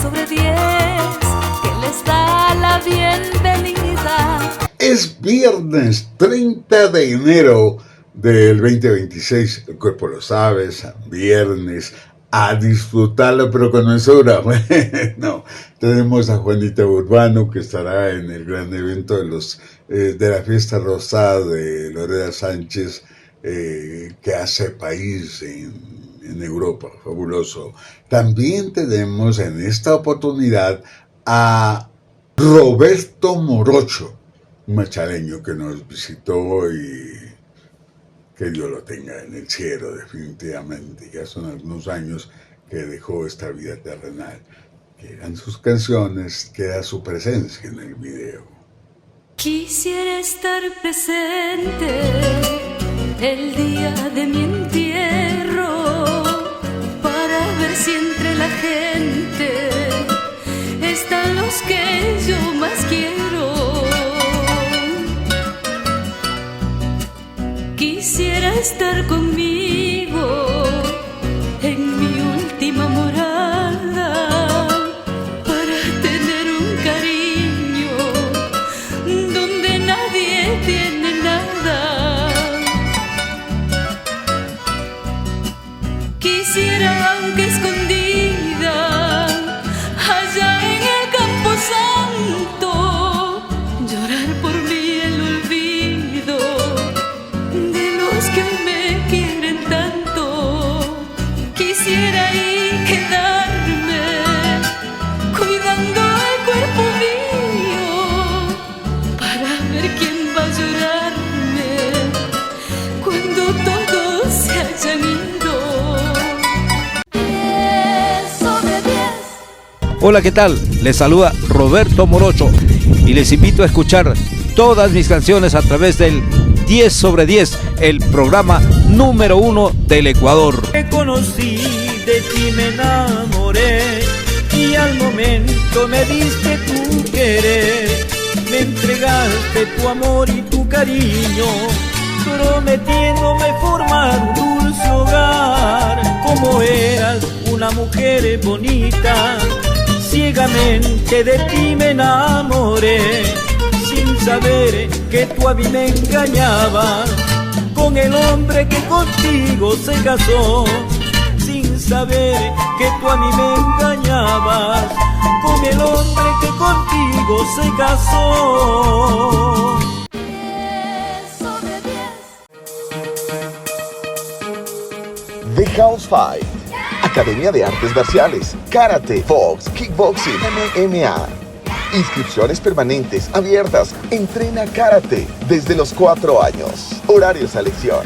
sobre 10 que les da la bienvenida. Es viernes 30 de enero del 2026. El cuerpo lo sabe, es viernes. A disfrutarlo, pero con mesura. No, tenemos a Juanita Urbano, que estará en el gran evento de la fiesta rosada de Lorena Sánchez, que hace país en Europa. Fabuloso. También tenemos en esta oportunidad a Roberto Morocho, un machaleño que nos visitó y que Dios lo tenga en el cielo, definitivamente. Ya son algunos años que dejó esta vida terrenal. Quedan sus canciones, queda su presencia en el video. Quisiera estar presente el día de mi entierro para ver si entre la gente están los que yo más quiero. Quisiera estar conmigo en mi última morada para tener un cariño donde nadie tiene nada. Quisiera, aunque escondida, allá en el campo santo, llorar por mí el olvido de los que me quieren tanto. Quisiera ahí quedarme cuidando el cuerpo mío para ver quién va a llorarme cuando todos se hayan ido. 10 sobre 10. Hola, ¿qué tal? Les saluda Roberto Morocho y les invito a escuchar todas mis canciones a través del 10 sobre 10, el programa número 1 del Ecuador. Te conocí, de ti me enamoré y al momento me diste tu querer. Me entregaste tu amor y tu cariño, prometiéndome formar un dulce hogar. Como eras una mujer bonita, ciegamente de ti me enamoré, sin saber que tú a mí me engañabas con el hombre que contigo se casó, sin saber que tú a mí me engañabas con el hombre que contigo se casó. 10 sobre 10. The House Fight, Academia de Artes Marciales, Karate, Box, Kickboxing, MMA. Inscripciones permanentes, abiertas. Entrena Karate desde los 4 años. Horario selección.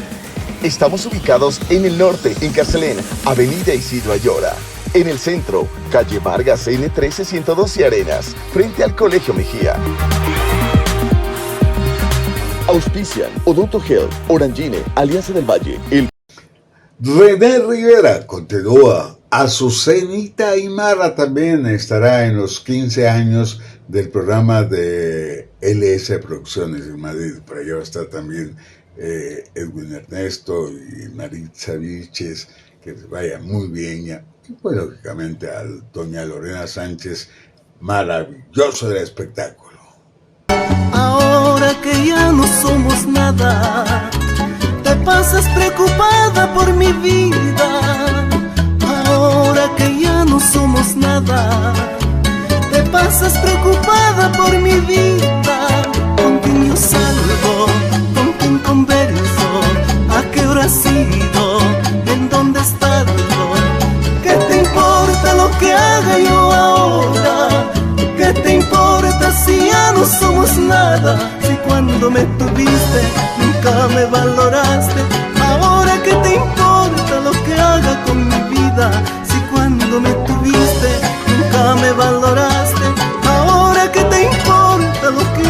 Estamos ubicados en el norte, en Carcelén, Avenida Isidro Ayora. En el centro, calle Vargas, N13 112 Arenas, frente al Colegio Mejía. Auspician Odonto Health, Orangine, Alianza del Valle, René Rivera continúa. Azucenita Aymara también estará en los 15 años del programa de LS Producciones en Madrid. Por allá va a estar también Edwin Ernesto y Maritza Viches. Que les vaya muy bien. Y pues lógicamente a doña Lorena Sánchez, maravilloso del espectáculo. Ahora que ya no somos nada, te pasas preocupada por mi vida. Ahora que ya no somos nada, te pasas preocupada por mi vida. ¿Con quién yo salgo? ¿Con quién converso? ¿A qué hora has ido? ¿En dónde he estado? ¿Qué te importa lo que haga yo ahora? ¿Qué te importa si ya no somos nada? Si cuando me tuviste nunca me valoraste. Ahora ¿qué te importa lo que haga con mi vida? Si cuando me tuviste nunca me valoraste. Ahora ¿qué te importa lo que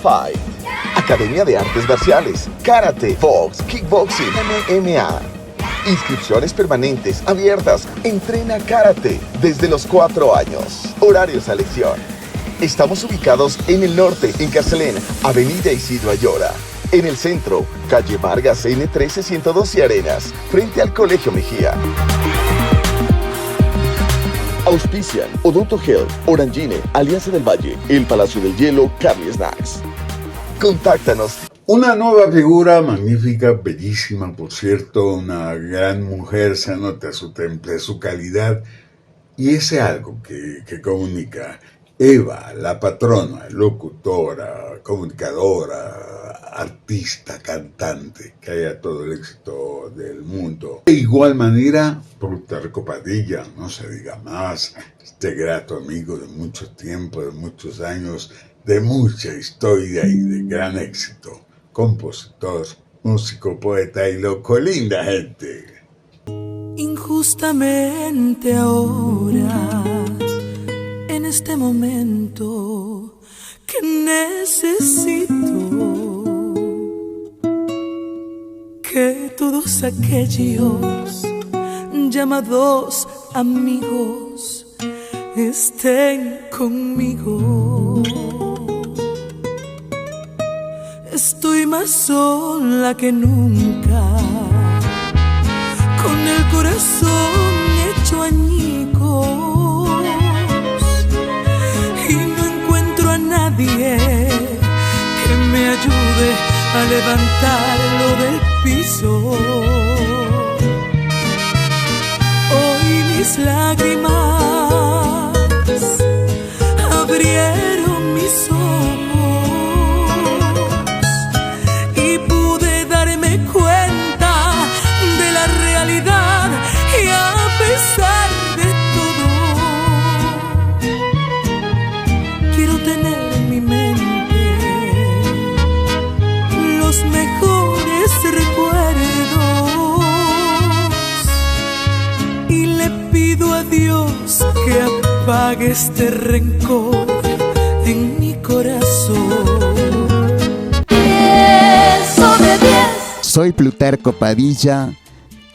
Fight. Academia de Artes Marciales, Karate, Box, Kickboxing, MMA. Inscripciones permanentes, abiertas. Entrena Karate desde los 4 años. Horarios a elección. Estamos ubicados en el norte, en Carcelén, Avenida Isidro Ayora. En el centro, calle Vargas, N13 112 Arenas, frente al Colegio Mejía. Auspician Odonto Health, Orangine, Alianza del Valle, El Palacio del Hielo, Carly Snacks. Contáctanos. Una nueva figura magnífica, bellísima, por cierto, una gran mujer, se nota su temple, su calidad y ese algo que comunica. Eva, la patrona, locutora, comunicadora, artista, cantante, que haya todo el éxito del mundo. De igual manera, Plutarco Padilla, no se diga más, este grato amigo de mucho tiempo, de muchos años, de mucha historia y de gran éxito. Compositor, músico, poeta y loco, linda gente. Injustamente ahora, en este momento que necesito que todos aquellos llamados amigos estén conmigo. Estoy más sola que nunca, con el corazón hecho añicos, y no encuentro a nadie que me ayude a levantarlo del piso. Hoy mis lágrimas abrieron mis ojos y pude darme cuenta de la realidad, y a pesar de todo quiero tener en mi mente los mejores recuerdos, y le pido a Dios que apague este rencor en mi corazón. 10 sobre 10. Soy Plutarco Padilla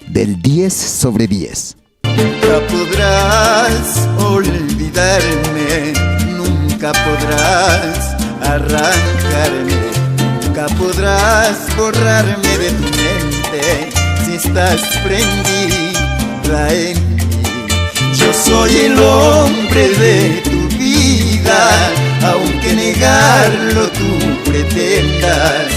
del 10 sobre 10. Nunca podrás olvidarme, nunca podrás arrancarme, nunca podrás borrarme de tu mente si estás prendida en mí. Yo soy el hombre de tu vida, aunque negarlo tú pretendas.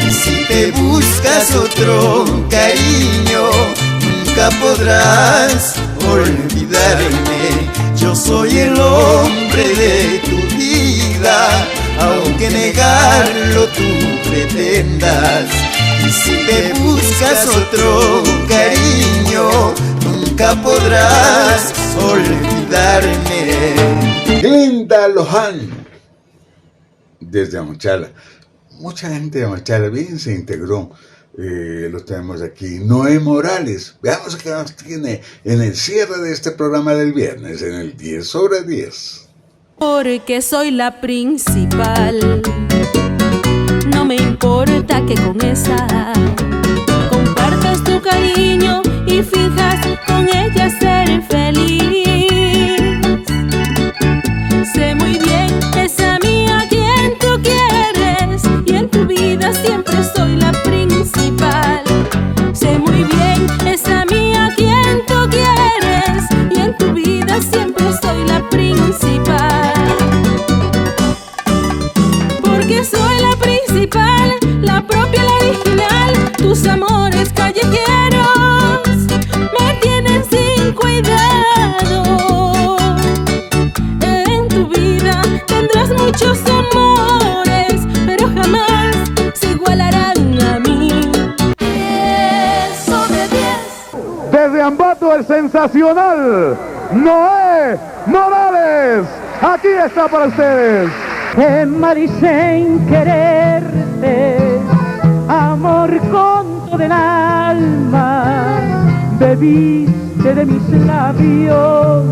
Y si te buscas otro cariño, nunca podrás olvidarme. Yo soy el hombre de tu vida, aunque negarlo tú pretendas. Y si te buscas otro cariño, nunca podrás olvidarme. Glenda Loján, desde Amachala. Mucha gente de Amachala bien se integró. Lo tenemos aquí. Noé Morales, veamos qué nos tiene en el cierre de este programa del viernes, en el 10 sobre 10. Porque soy la principal, no me importa que con esa compartas tu cariño y finjas con ella ser feliz. Sé muy bien, es a mí a quien tú quieres, y en tu vida siempre soy la principal. Sé muy bien, es a mí a quien tú quieres, y en tu vida siempre soy la principal. Porque soy la principal, la propia, la original. Tus amores callejeros me tienen sin cuidado. En tu vida tendrás muchos amores, pero jamás se igualarán a mí. 10 sobre 10. Desde Ambato, el sensacional Noé Morales, aquí está para ustedes. Emma dicen quererte, amor con todo el alma, bebiste de mis labios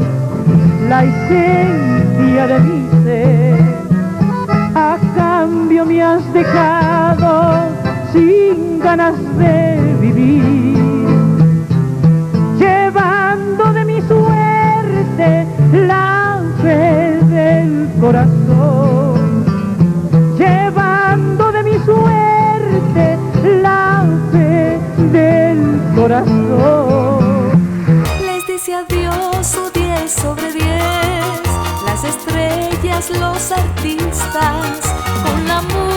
la esencia de mi ser, a cambio mi me has dejado sin ganas de vivir, llevando de mi suerte la fe del corazón, llevando de mi suerte la fe del corazón. Les dice adiós su 10 sobre 10, las estrellas, los artistas, con la música